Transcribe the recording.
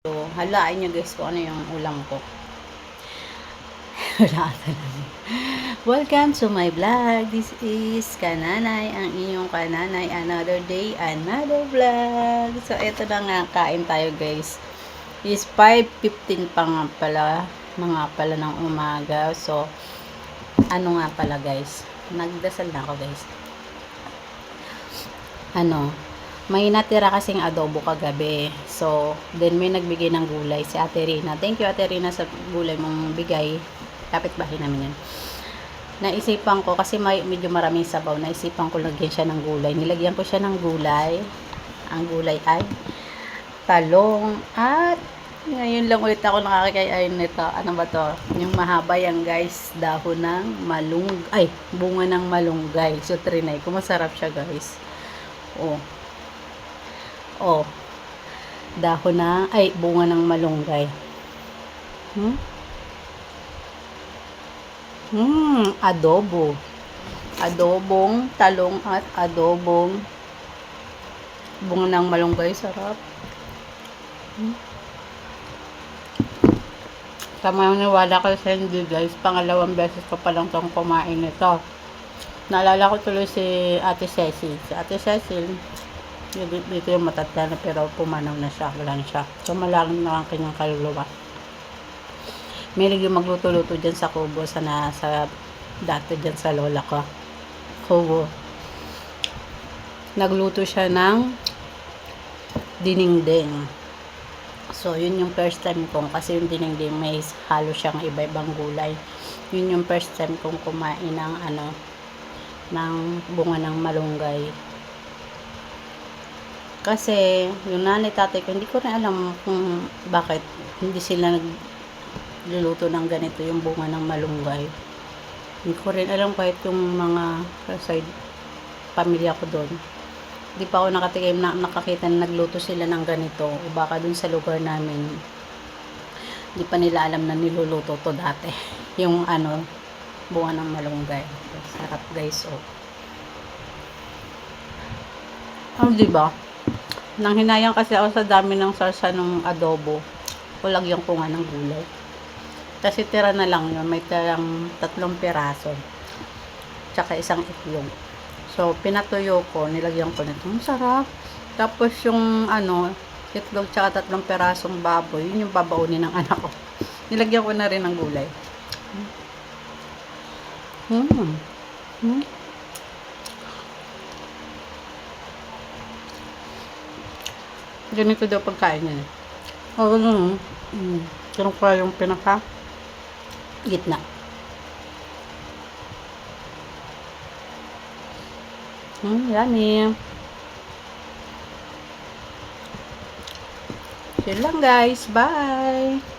So, halaan nyo guys kung ano yung ulam ko. Wala talaga. Welcome to my vlog. This is Kananay, ang inyong Kananay. Another day, another vlog. So, eto na nga, kain tayo guys. Is 5:15 pa nga pala, mga pala ng umaga. So, ano nga pala guys, nagdasal na ako guys. May natira kasing adobo kagabi. So, then may nagbigay ng gulay si Ate Rina. Thank you Ate Rina sa gulay mong bigay. Kapit-bahay namin yan. Naisipan ko, kasi medyo maraming sabaw, naisipan ko lagyan siya ng gulay. Nilagyan ko siya ng gulay. Ang gulay ay talong at ngayon lang ulit ako nakakakain nito. Ano ba to? Yung mahaba yan guys. Dahon ng bunga ng malunggay. So, trinay ko. Masarap siya guys. Dahon na, bunga ng malunggay. Adobo. Adobong talong at adobong bunga ng malunggay. Sarap. Tama yung niwala ko sa hindi guys. Pangalawang beses ko palang itong kumain nito. Naalala ko tuloy si Ate Cecil. Si Ate Cecil, dito yung matatanda na pero pumanaw na siya. Wala na siya. So malalim na ang kanyang kaluluwa. May yung magluto-luto dyan sa kubo. Sa dati dyan sa lola ko. Kubo. Nagluto siya ng dinengdeng. So, yun yung first time kong, kasi yung dinengdeng may halo siyang iba-ibang gulay. Yun yung first time kong kumain ng ng bunga ng malunggay. Kasi yung nanay tatay ko, hindi ko rin alam kung bakit hindi sila nagluluto ng ganito, yung bunga ng malunggay. Hindi ko rin alam kahit yung mga side pamilya ko doon. Hindi pa ako nakatikim na nakakita na nagluto sila ng ganito. O baka dun sa lugar namin, hindi pa nila alam na niluluto to dati. Yung bunga ng malunggay. Sarap guys, diba? Nang hinayang kasi ako sa dami ng sarsa ng adobo, lagyan ko nga ng gulay. Kasi tira na lang yun. May tirang 3 piraso. Tsaka isang itlog. So, pinatuyo ko. Nilagyan ko nito. Sarap. Tapos yung itlog tsaka 3 pirasong baboy. Yun yung babaunin ng anak ko. Nilagyan ko na rin ng gulay. Ganito daw pagkain niya. Ganun pa yung pinaka gitna. Yummy. Yun lang guys. Bye!